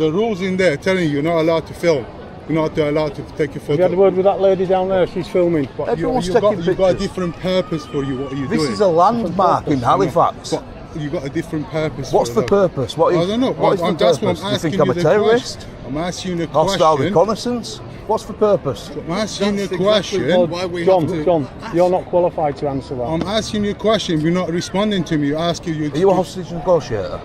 the rules in there telling you you're not allowed to film. You're not allowed to take a photo. Have you had a word with that lady down there? She's filming. Everyone's taking pictures. You've got a different purpose for you. What are you doing? This is a landmark in Halifax. But you've got a different purpose. What's the purpose? What is, I don't know. What is the That's purpose? what I'm You asking think I'm a terrorist? I'm asking you a question. Hostile reconnaissance? What's the purpose? I'm asking you a question. John, you're not qualified to answer that. I'm asking you a question. You're not responding to me. You're asking you. Are you a hostage negotiator?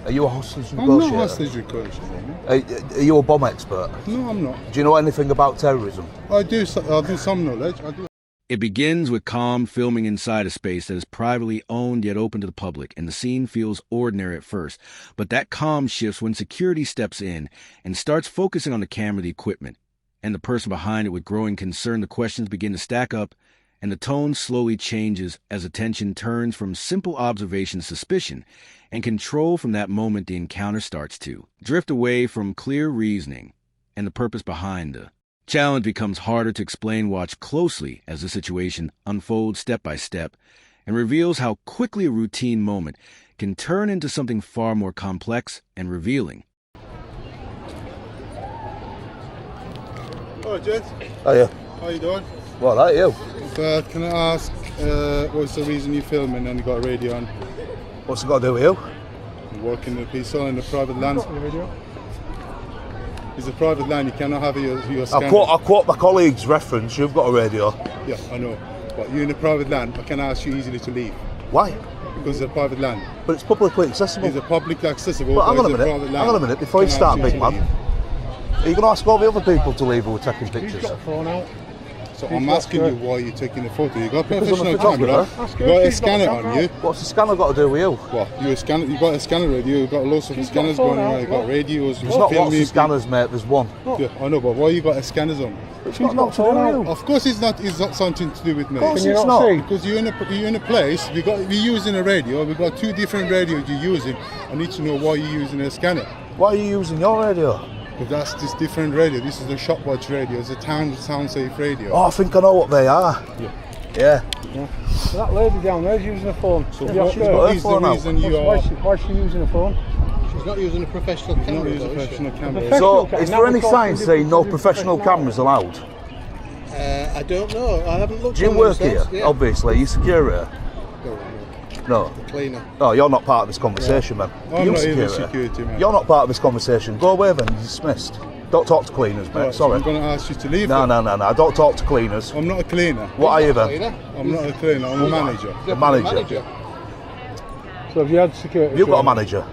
Are you a hostage negotiator? I'm not a hostage negotiator. Are you a bomb expert? No, I'm not. Do you know anything about terrorism? I do some knowledge. I do. It begins with calm filming inside a space that is privately owned yet open to the public, and the scene feels ordinary at first. But that calm shifts when security steps in and starts focusing on the camera, the equipment, and the person behind it with growing concern. The questions begin to stack up, and the tone slowly changes as attention turns from simple observation to suspicion, and control from that moment the encounter starts to drift away from clear reasoning and the purpose behind the challenge becomes harder to explain. Watch closely as the situation unfolds step by step and reveals how quickly a routine moment can turn into something far more complex and revealing. Hello, gents. Hiya. How you doing? What are you? Can I ask what's the reason you're filming and you got a radio on? What's it got to do with you? You work in the peaceful in the private land. It's a private land. You cannot have your scanner. I quote my colleague's reference. You've got a radio. Yeah, I know. But you're in a private land. I can ask you easily to leave. Why? Because it's a private land. But it's publicly accessible. It's a publicly accessible. But hang on a it's minute. Hang on a minute. Before you start, big man. Are you going to ask all the other people to leave who are taking pictures? Who's got a phone out? So I'm asking you why you're taking a photo. You got a Because I'm a professional camera. photographer. You got a scanner on you. What's the scanner got to do with you? What? You got a scanner radio. You've got lots of scanners going on. You've got radios. There's not lots of scanners, mate. There's one. Yeah, I know, but why you got a scanners on? It's got nothing to do with you. Of course, it's not something to do with me. Of course Can you it's not not. see? Because you're in a place. We're using a radio. We've got two different radios you're using. I need to know why you're using a scanner. Why are you using your radio? Because that's this different radio. This is the Shopwatch radio. It's a sound safe radio. Oh, I think I know what they are. Yeah. So that lady down there's using a phone. So Have you what asked her? is the reason you Why are? is she using a phone? She's not using a professional Not camera. using a though, is she? professional camera. Professional So, is there any sign saying no professional professional cameras allowed? I don't know. I haven't looked. Do you on work themselves. here? Yeah. Obviously, you security. No. The cleaner. No, you're not part of this conversation, man. I'm You not even security, man. You're not part of this conversation. Go away then, you're dismissed. Don't talk to cleaners, mate. Right, so Sorry. I'm going to ask you to leave. No, I don't talk to cleaners. I'm not a cleaner. What are you then? Cleaner. I'm not a cleaner. I'm a manager. A manager. So have you had security Have you got a training? manager?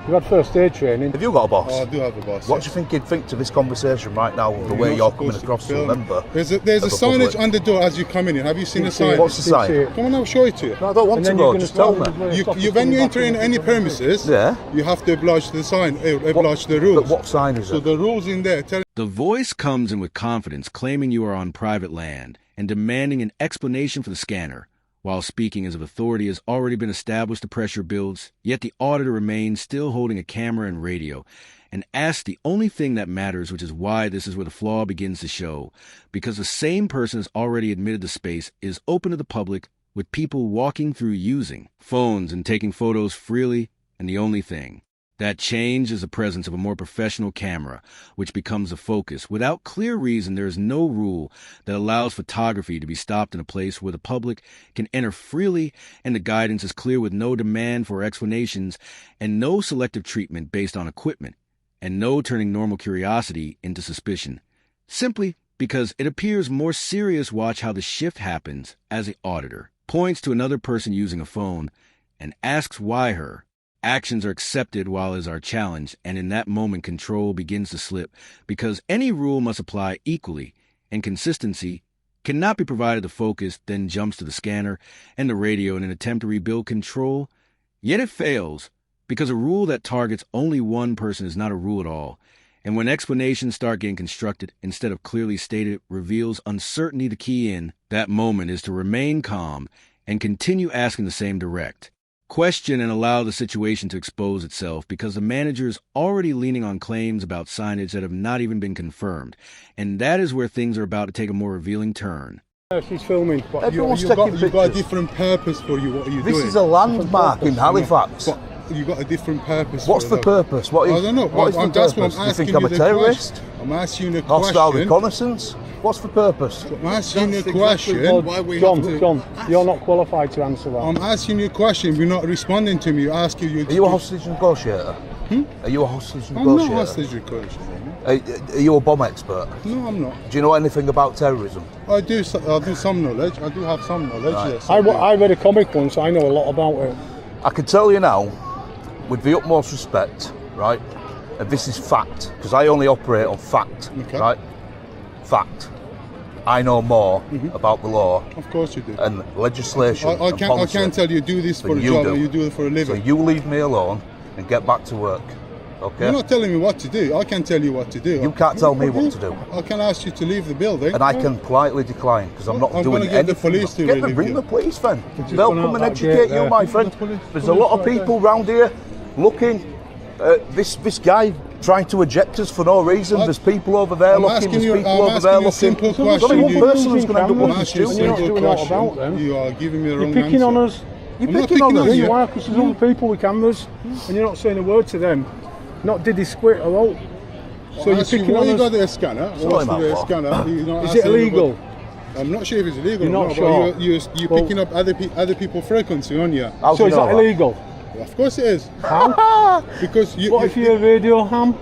You've had first aid training. Have you got a boss? Oh, I do have a boss. What do you think he'd think to this conversation right now, the You're way not you're coming supposed to across to a film. member? There's a of the signage public? on the door as you come in. Have you seen the Didn't see it. sign? What's the Didn't see sign? it. Come on, I'll show it to you. No, I don't want And to then go, you're gonna just tell stop me. with- When you enter in any premises, Yeah. you have to oblige the sign, oblige the rules. But what sign is So it? the rules in there tell The voice comes in with confidence, claiming you are on private land and demanding an explanation for the scanner. While speaking as if authority has already been established, the pressure builds, yet the auditor remains still holding a camera and radio and asks the only thing that matters, which is why this is where the flaw begins to show. Because the same person has already admitted the space is open to the public with people walking through using phones and taking photos freely, and the only thing that change is the presence of a more professional camera, which becomes the focus. Without clear reason, there is no rule that allows photography to be stopped in a place where the public can enter freely, and the guidance is clear with no demand for explanations and no selective treatment based on equipment, and no turning normal curiosity into suspicion. Simply because it appears more serious. Watch how the shift happens as the auditor points to another person using a phone and asks why her actions are accepted while his are challenged, and in that moment control begins to slip, because any rule must apply equally, and consistency cannot be provided. The focus then jumps to the scanner and the radio in an attempt to rebuild control, yet it fails, because a rule that targets only one person is not a rule at all, and when explanations start getting constructed instead of clearly stated, reveals uncertainty. The key in that moment is to remain calm and continue asking the same direct question and allow the situation to expose itself, because the manager is already leaning on claims about signage that have not even been confirmed, and that is where things are about to take a more revealing turn. She's filming. Everyone's you taking got a pictures. different purpose for you. What are you This doing? is a landmark in Halifax. But you got a different purpose. What's the purpose? What is, I don't know. What is the That's what purpose? I'm Do you asking think I'm a the terrorist? question. I'm asking you a Hostile question. reconnaissance? What's the purpose? I'm asking you a That's question. exactly why we John, have to John, you're not qualified to answer that. I'm asking you a question. You're not responding to me. You're asking you. Are you a hostage negotiator? Are you a hostage I'm negotiator? not hostage negotiator. Are you a bomb expert? No, I'm not. Do you know anything about terrorism? I do some knowledge. I do have some knowledge. Right. Yes. I read a comic once, I know a lot about it. I can tell you now, with the utmost respect, right, and this is fact, because I only operate on fact, Okay. right? Fact. I know more about the law Of course you do. and legislation I and can't policy tell you do this for than a you job do. and you do it for a So living. you leave me alone and get back to work, okay? You're not telling me what to do. I can tell you what to do. You can't tell me what to do. I can ask you to leave the building. And I can politely decline because I'm not I'm doing gonna get the anything. police to Get them, relieve bring you. the police then. just They'll gone come out and that gate educate you, there. my friend. Police There's a lot of right people round here looking. This guy trying to eject us for no reason. There's people over there I'm looking. asking There's you- people I'm over asking there you a simple looking. question. There's only You- one person who's going to end up I'm on the asking you a street. You're not simple doing that question. about them. You are giving me the You're wrong picking answer. on us. You're I'm not picking on picking us. on Yeah, you. you are, because there's other people with cameras, and you're not saying a word to them. Not did he squit or out. So you're Ask you, picking why on you us. got the scanner? Sorry, What's man, the what? scanner? You're not Is asking it illegal? about- I'm not sure if it's illegal You're or not not, sure? but you're Well- picking up other people's frequency on you. How do So you is know that illegal? Of course it is. How? Because you. What if you're a radio ham?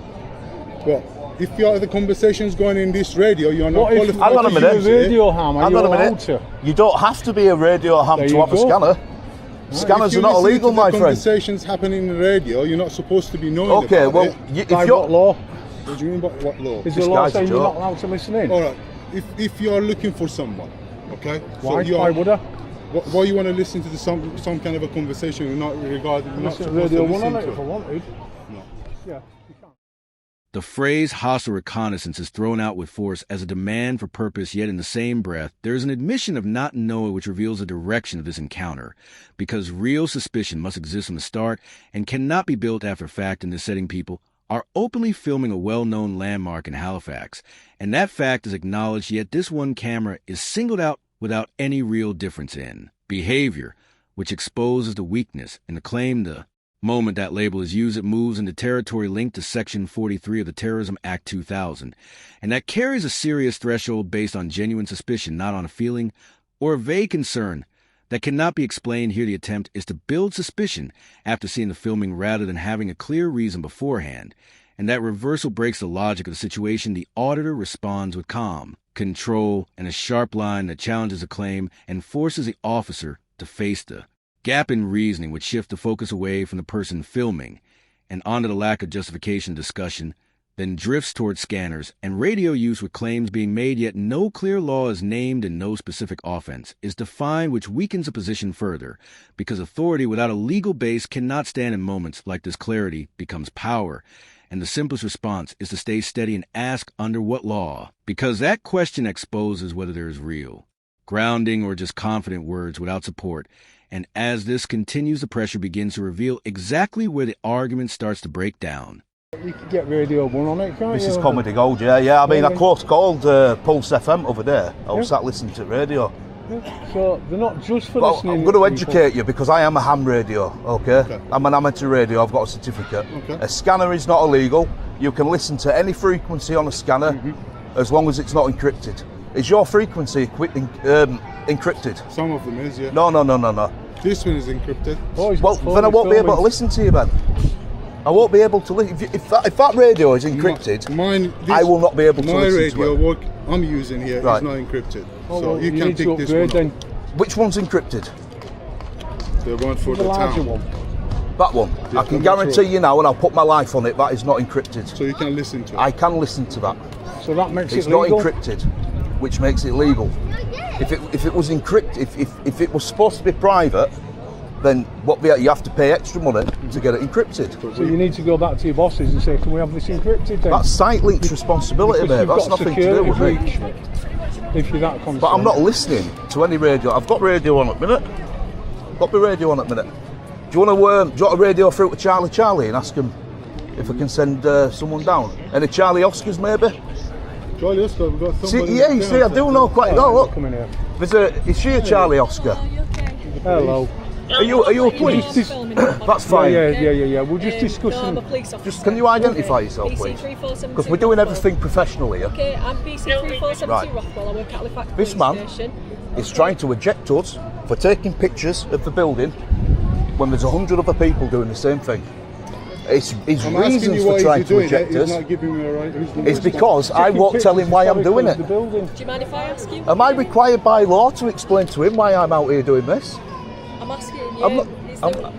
Well, if the conversation's going in this radio, you're not What if qualified Hang on a to minute. use you're a it. radio ham? Are Hang you on a allowed minute. to? You don't have to be a radio ham There to you have a go. scanner. Scanners If are you not listen illegal, to my the friend. conversations happening in the radio, you're not supposed to be knowing Okay, about well, it. By if what you're law? What do you mean by what law? Is This the law guy's a saying you're joke. not allowed to listen in? All right. If you are looking for someone, okay. Why? you're- Why would I? Why you want to listen to some kind of a conversation you're not regarding? You're not Listen to supposed Radio to 1 listen on it to if I wanted. No. Yeah, you can. The phrase hostile reconnaissance is thrown out with force as a demand for purpose, yet in the same breath, there is an admission of not knowing which reveals the direction of this encounter, because real suspicion must exist from the start and cannot be built after fact in this setting. People are openly filming a well-known landmark in Halifax, and that fact is acknowledged, yet this one camera is singled out without any real difference in behavior, which exposes the weakness and the claim the moment that label is used, it moves into territory linked to Section 43 of the Terrorism Act 2000, and that carries a serious threshold based on genuine suspicion, not on a feeling or a vague concern that cannot be explained. Here the attempt is to build suspicion after seeing the filming rather than having a clear reason beforehand, and that reversal breaks the logic of the situation. The auditor responds with calm control and a sharp line that challenges a claim and forces the officer to face the gap in reasoning, which shift the focus away from the person filming and onto the lack of justification discussion, then drifts towards scanners and radio use with claims being made, yet no clear law is named and no specific offense is defined, which weakens a position further, because authority without a legal base cannot stand in moments like this. Clarity becomes power, and the simplest response is to stay steady and ask under what law, because that question exposes whether there is real grounding or just confident words without support. And as this continues, the pressure begins to reveal exactly where the argument starts to break down. You could get Radio 1 on it, can't This you? is comedy gold, yeah. I mean, I Yeah. close called Pulse FM over there. I was Yeah. sat listening to radio. So they're not just for Well, listening. I'm going to people. educate you because I am a ham radio, okay? I'm an amateur radio, I've got a certificate. Okay. A scanner is not illegal. You can listen to any frequency on a scanner as long as it's not encrypted. Is your frequency encrypted? Some of them is, yeah. No. This one is encrypted. Oh, he's Well, got phone then I won't be able to filming. listen to you, then. I won't be able to listen. If that radio is encrypted, Mine, I will not be able to my listen radio to it. work I'm using here is Right. not encrypted. Oh, so well, you can need to pick this one upgrade up. then. Which one's encrypted? The one for The the larger town. one. That one. I can I'm not guarantee sure. you now, and I'll put my life on it, that is not encrypted. So you can listen to it. I can listen to that. So that makes It's it not legal. encrypted, which makes it legal. If it was encrypted, if it was supposed to be private, then you have to pay extra money to get it encrypted. So you need to go back to your bosses and say, can we have this encrypted then? That's SiteLink's responsibility, Because mate. you've That's got nothing to do security with me. breach if you're that concerned. But I'm not listening to any radio. I've got radio on at the minute. Got my radio on at the minute. Do you want to radio through to Charlie and ask him if I can send someone down? Any Charlie Oscars maybe? Charlie Oscar, we've got See, somebody yeah, you see, I do know quite. No, look. Come in here. Is she a Charlie Oscar? Hello. Are you a police? This in the That's fine. Yeah. We're just No, discussing. I'm a police officer. Just can you identify yourself, please? Because we're doing everything professional here. Okay, I'm BC3472 Right. Rothwell. I work at Halifax This Police man Station. is trying to eject us for taking pictures of the building when there's 100 other people doing the same thing. His I'm asking reasons you for why trying he's to doing it. eject He's us not giving me a right. is because I won't tell him why I'm doing it. The building. Do you mind if I ask you? Am I required by law to explain to him why I'm out here doing this? I'm asking you. I'm not-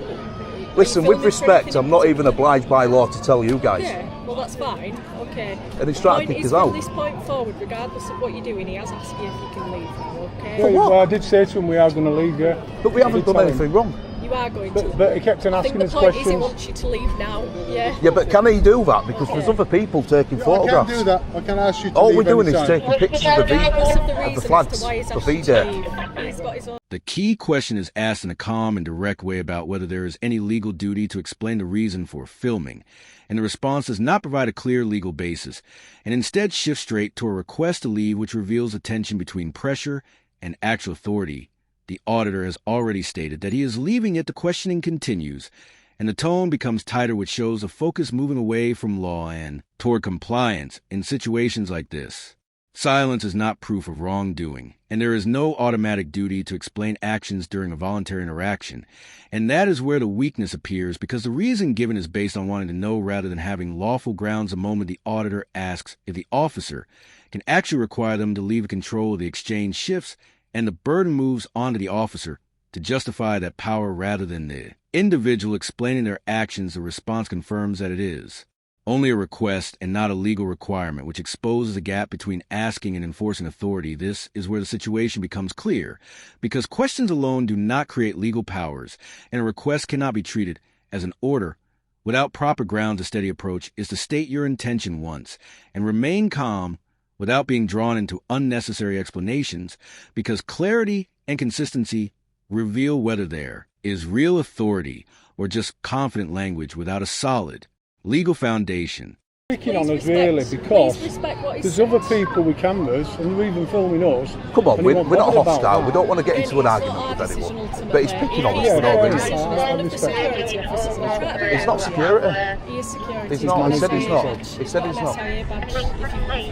Listen, with respect, I'm not even obliged by law to tell you guys. Yeah, well that's fine. Okay. And he's trying to Point kick is, us from out. this point forward, regardless of what you're doing, he has asked you if you can leave now. Okay. Yeah, what? well, I did say to him we are going to leave, yeah. But we haven't done anything wrong. You are going to. But he kept on I think asking the us point is he questions. wants you to leave now. Yeah. Yeah, but can he do that? Because there's other people taking I can't photographs. do that. I can ask you to All leave we're doing is anytime. taking pictures of the, Regardless of the of reason the as flags to why he's for asked you to V-Day. leave, he's got his own. The key question is asked in a calm and direct way about whether there is any legal duty to explain the reason for filming, and the response does not provide a clear legal basis, and instead shifts straight to a request to leave which reveals a tension between pressure and actual authority. The auditor has already stated that he is leaving, yet the questioning continues, and the tone becomes tighter, which shows a focus moving away from law and toward compliance in situations like this. Silence is not proof of wrongdoing, and there is no automatic duty to explain actions during a voluntary interaction, and that is where the weakness appears, because the reason given is based on wanting to know rather than having lawful grounds the moment the auditor asks if the officer can actually require them to leave control of the exchange shifts, and the burden moves onto the officer to justify that power rather than the individual explaining their actions. The response confirms that it is only a request and not a legal requirement, which exposes a gap between asking and enforcing authority. This is where the situation becomes clear, because questions alone do not create legal powers, and a request cannot be treated as an order. Without proper grounds, a steady approach is to state your intention once and remain calm without being drawn into unnecessary explanations, because clarity and consistency reveal whether there is real authority or just confident language without a solid legal foundation. Picking on us really because there's other saying. people with cameras and they're even filming us. Come on, and he we're won't not bother about hostile. that. We don't want to get into an It's argument not with our decision anyone. ultimately. But he's picking on us Yeah, for no fair reason. enough. I One of the respect security officers. We're trying to It's not security. He is security. He's not. He said he's not. He said he's not.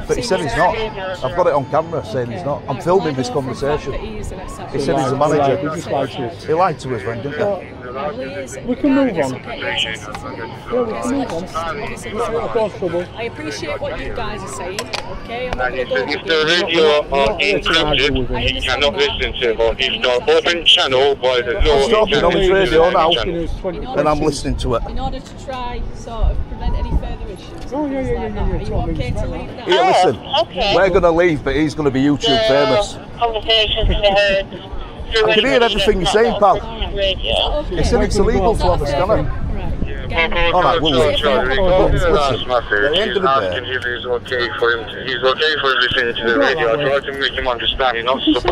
But he said he's not. I've got it on camera saying he's not. I'm filming this conversation. He said he's a manager. He just likes us. He lied to us then, didn't he? We can move on. Yeah, we can move on. Of course, trouble. I appreciate what you guys are saying, okay? I'm not And going to if the radio are encrypted, you cannot listen to it. But if it's an open channel, well, there's no I'm stopping on his radio now, channel. and I'm listening to it. In order to try sort of prevent any further issues. Oh, yeah, things like that. Are you okay to leave now? Here, listen. okay. We're going to leave, but he's going to be YouTube famous. Conversations to be heard. I can hear everything you're saying, pal. Radio. He said it's illegal to have a scanner. Right. All right, we'll leave. Listen, at the end of the day, Asking if it's okay for him to, he's okay for him listening to the radio. I tried to make him understand he's not supposed to be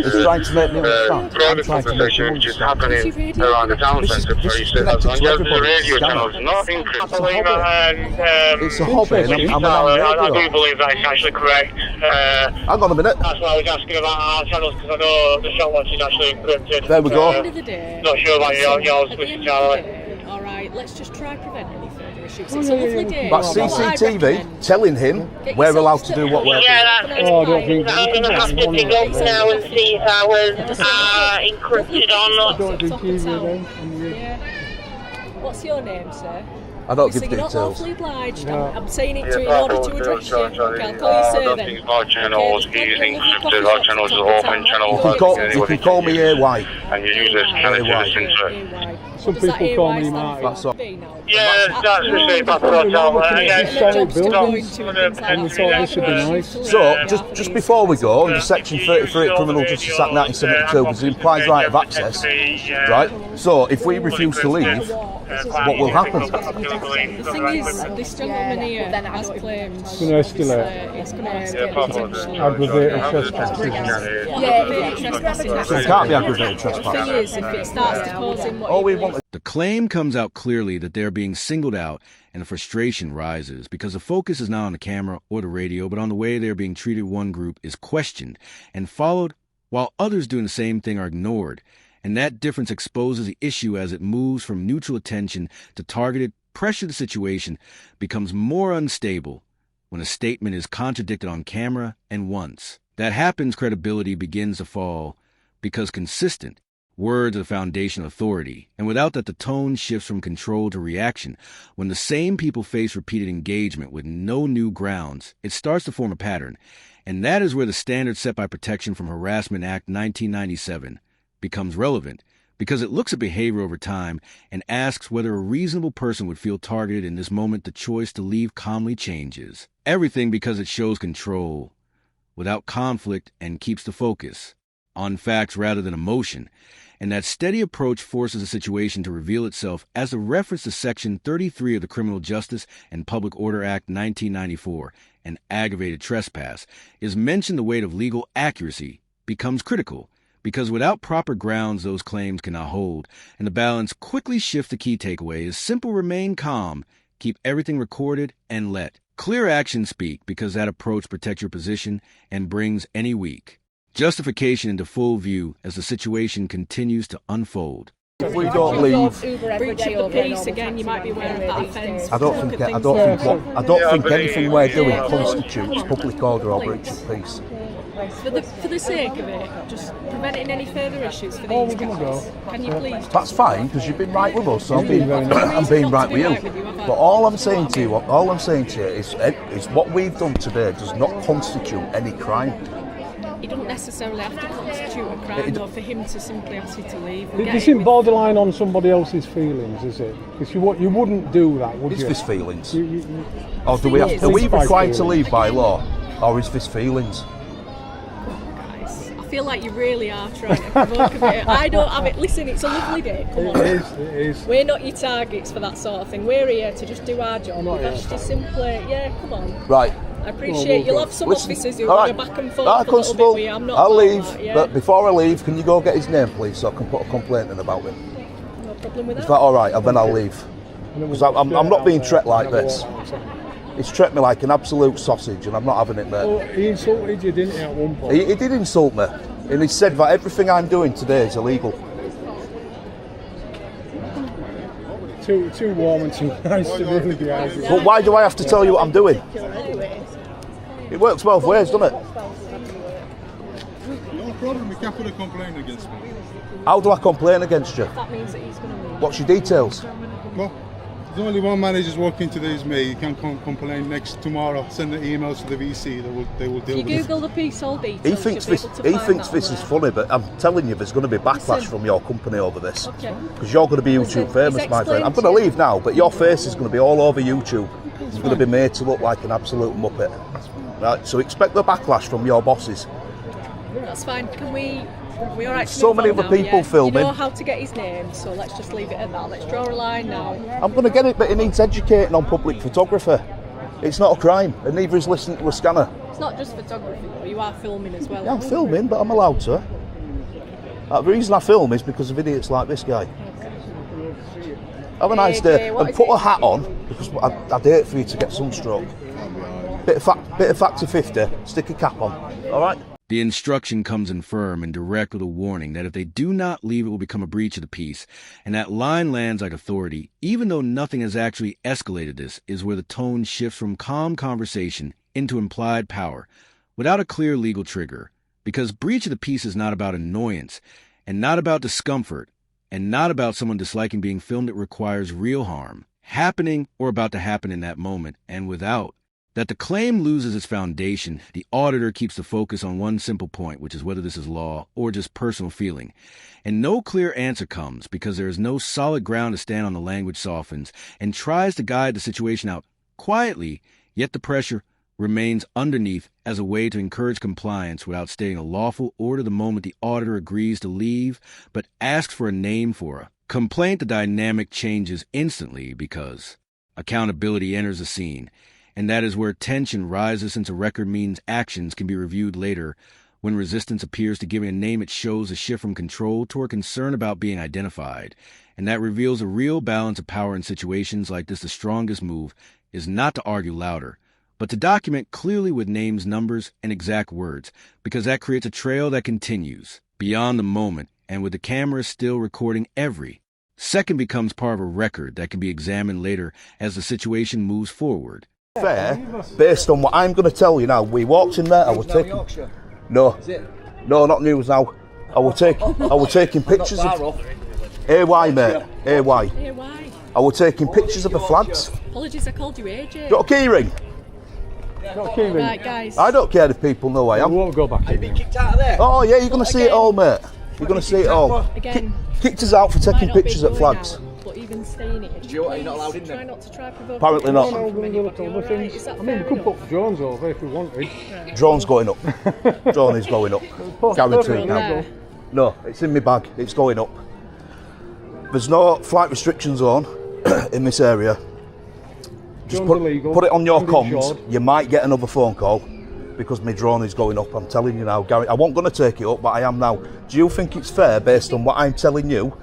he's trying to make me understand. I'm private trying to make conversation him which is understand. happening around the town This is- centre. this So he is said as connected long to as the everybody's radio scanner. channel is not encrypted. It's a hobby. It's a hobby, and I'm No, on I do radio. believe that is actually correct. Hang on a minute. That's why I was asking about our channels, because I know the shot watch is actually encrypted. There we go. At the end of the day, Not sure about yours, at the Mr. end Charlie. of the day, all right, let's just try prevent any further issues. Oh, It's yeah, a yeah, lovely yeah. day. That's What I'd CCTV recommend, telling him get we're yourself allowed to do what we're Yeah, doing. that's Oh, I don't think I'm going to have to dig up now and see if ours are encrypted or not. Don't do Top of TV town. then. Yeah. What's your name, sir? I don't So give you're not details. lawfully obliged. No. I'm saying it to in order to address you. Okay, I'll call you sir I then. don't think our channels Okay, is there's plenty of encrypted. coffee Our shops channels top are of open town. channels. You can call me AY. And you use this channel to listen to it. AY. Some Does that people call AY me stand Marty. for? That's all. B now? Yeah, that's the same No, approach. it's not. Yeah, It's solid Jobs to go buildings. into and things like And we that. thought this would be nice. So, just before we go, under Section 33 Criminal Justice Act 1972, there's the implied right of access, right? So, if we refuse to leave, what will happen? The thing is, this gentleman here has claimed It's going to escalate. it's going to escalate. Aggravated trespass. So it can't be aggravated The thing trespass. is, if it starts to cause him what All we he want The claim comes out clearly that they're being singled out, and the frustration rises because the focus is not on the camera or the radio, but on the way they're being treated. One group is questioned and followed, while others doing the same thing are ignored. and that difference exposes the issue as it moves from neutral attention to targeted pressure. The situation becomes more unstable when a statement is contradicted on camera, and once that happens, credibility begins to fall because consistent words are the foundation of authority, and without that, the tone shifts from control to reaction. When the same people face repeated engagement with no new grounds, it starts to form a pattern, and that is where the standard set by Protection from Harassment Act 1997 becomes relevant, because it looks at behavior over time and asks whether a reasonable person would feel targeted in this moment. The choice to leave calmly changes everything because it shows control without conflict and keeps the focus on facts rather than emotion. And that steady approach forces a situation to reveal itself as a reference to Section 33 of the Criminal Justice and Public Order Act 1994, an aggravated trespass, is mentioned. The weight of legal accuracy becomes critical, because without proper grounds, those claims cannot hold, and the balance quickly shifts. The key takeaway is simple: remain calm, keep everything recorded, and let clear action speak, because that approach protects your position and brings any weak justification into full view as the situation continues to unfold. If we don't leave, Breach of the peace, again, you might be aware of that offence. I don't think anything we're doing constitutes public order or breach of peace. For the sake of it, just preventing any further issues for these guys. Can you please? That's fine, because you've been right with us, so I'm being right with you. But all I'm saying to you is what we've done today does not constitute any crime. It doesn't necessarily have to constitute a crime, though, for him to simply ask you to leave. This isn't borderline on somebody else's feelings, is it? Because you wouldn't do that, would you? Is this feelings? Or are we required to leave by law? Or is this feelings? Guys, I feel like you really are trying to provoke a bit. I don't have it. Listen, it's a lovely day. Come on. It is. We're not your targets for that sort of thing. We're here to just do our job. We've asked you simply, come on. Right. I appreciate you'll have some officers who right. go back and forth a little bit with you. I'm not. I'll leave, that, yeah? but before I leave, can you go get his name, please, so I can put a complaint in about him? No problem with that. Is that all right? And then I'll leave. Because I'm not being treated like this. He's treated me like an absolute sausage, and I'm not having it, mate. Well, he insulted you, didn't he, at one point? He did insult me, and he said that everything I'm doing today is illegal. Too warm and too nice to really be arguing. But why do I have to tell you what I'm doing? It works both ways, doesn't it? No problem, you can put a complaint against me. How do I complain against you? That means that he's going to leave. What's your details? Well, there's only one manager's working today is me. You can complain tomorrow. Send the emails to the VC. They will deal You with it. Google the piece all details. He thinks this is funny, but I'm telling you, there's going to be backlash from your company over this. Okay. Because you're going to be YouTube famous, my friend. I'm going to leave now, but your face is going to be all over YouTube. It's going to be made to look like an absolute muppet. Right, so expect the backlash from your bosses. That's fine. Can we all right? So many other people filming. You know how to get his name, so let's just leave it at that. Let's draw a line now. I'm going to get it, but it needs educating on public photography. It's not a crime, and neither is listening to a scanner. It's not just photography, though. You are filming as well. Yeah, I'm filming, but I'm allowed to. The reason I film is because of idiots like this guy. Have a nice day, and put a hat on, because I'd hate for you to get sunstroke. Bit of factor 50, stick a cap on, all right? The instruction comes in firm and direct with a warning that if they do not leave, it will become a breach of the peace. And that line lands like authority, even though nothing has actually escalated. This is where the tone shifts from calm conversation into implied power, without a clear legal trigger. Because breach of the peace is not about annoyance, and not about discomfort, and not about someone disliking being filmed. It requires real harm, happening or about to happen in that moment, and without that the claim loses its foundation, the auditor keeps the focus on one simple point, which is whether this is law or just personal feeling. And no clear answer comes because there is no solid ground to stand on. The language softens and tries to guide the situation out quietly, yet the pressure remains underneath as a way to encourage compliance without stating a lawful order. The moment the auditor agrees to leave, but asks for a name for a complaint, the dynamic changes instantly because accountability enters the scene. And that is where tension rises, since a record means actions can be reviewed later. When resistance appears to giving a name, it shows a shift from control toward concern about being identified. And that reveals a real balance of power in situations like this. The strongest move is not to argue louder, but to document clearly with names, numbers, and exact words, because that creates a trail that continues beyond the moment and with the camera still recording every second becomes part of a record that can be examined later as the situation moves forward. Fair, based on what I'm going to tell you now. We walked in there, I was taking... No, not news now. I was taking pictures of... AY, mate, AY. I was taking pictures of the flags. Apologies, I called you AJ. Got a key ring? Not key ring. Right, guys. I don't care if people know I am. We won't go back in. Kicked out of there. Oh yeah, you're going to see it all, mate. You're going to see it all. Again, Kicked us out for taking might not be pictures at going flags. out, but even staying here, You're not allowed in try there. not to try provoke. Apparently not. No, we're going to look at other things. I mean, we could put drones over if we wanted. Drone's going up. Drone is going up. Guaranteed now. There. No, it's in my bag. It's going up. There's no flight restriction zone in this area. Just Drone's illegal, put it on your comms. uninsured. You might get another phone call because my drone is going up. I'm telling you now, Gary. I wasn't going to take it up, but I am now. Do you think it's fair, based on what I'm telling you,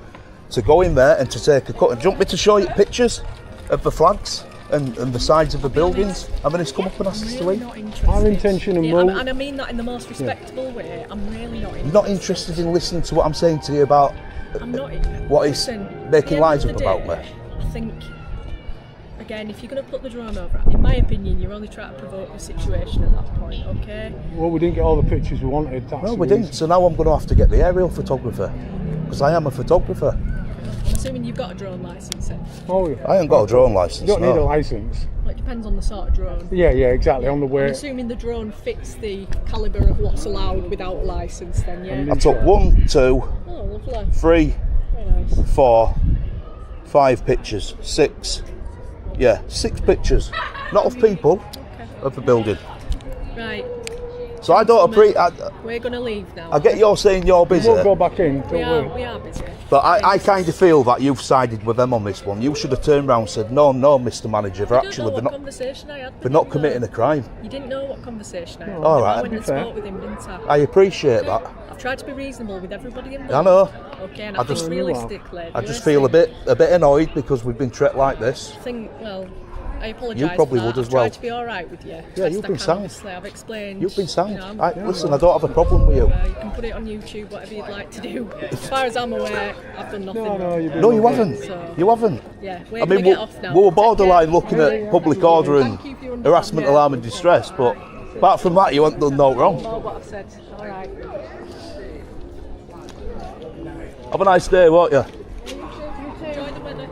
to go in there and to take a cut? Do you want me to show you pictures of the flags and the sides of the buildings? And then it's come up and asked us to leave. Not interested. Our intention and Yeah, will. and I mean that in the most respectable way. I'm really not interested. You're not interested in listening to what I'm saying to you about I'm not. what is Listen, at making the lies end up of the about day, me. I think, again, if you're going to put the drone over, in my opinion, you're only trying to provoke the situation at that point, okay? Well, we didn't get all the pictures we wanted. That's No, the we didn't. reason. So now I'm going to have to get the aerial photographer because I am a photographer. I'm assuming you've got a drone licence then. Oh, yeah. I ain't got a drone license. You don't no. need a license. Well, it depends on the sort of drone. Yeah, exactly. On the I'm way. assuming the drone fits the calibre of what's allowed without a licence then, yeah? I took 1, 2, Oh, lovely. 3, Very nice. 4, 5 pictures, 6. Yeah, 6 pictures. Not of people, of the building. Right, So I don't we're going to leave now. I get you're saying you're busy, We won't go back in. we Don't worry. are busy. but I kind of feel that you've sided with them on this one. You should have turned around and said, no, Mr. Manager, I don't know what conversation I had with they're not him, committing though. a crime. You didn't know what conversation I had. All with him. right. I went and Fair. spoke with him, didn't I? I appreciate that. I've tried to be reasonable with everybody involved. I know. Okay, and I I think just- realistically, I just feel a bit annoyed because we've been treated like this. I apologise. You probably for that. would as I've well. tried to be all right with you. Yeah, Best you've I been can, sound. Obviously, I've explained. You've been sound. You know, Listen, I don't have a problem with you. you can put it on YouTube, whatever you'd like to do. As far as I'm aware, I've done nothing. No, you've been No, you okay. haven't. So- You haven't. Yeah, we're I going to mean, get off now. we were Take care. borderline looking at public order and Thank you for your harassment, understanding. alarm and distress, but apart from that, you haven't done no wrong. More what I've said. All right. Have a nice day, won't you? Enjoy the weather.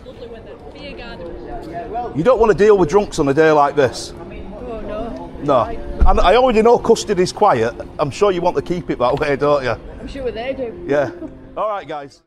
Lovely weather. Be a garden. You don't want to deal with drunks on a day like this. Oh no. No. And I already know custody's quiet. I'm sure you want to keep it that way, don't you? I'm sure they do. Yeah. All right, guys.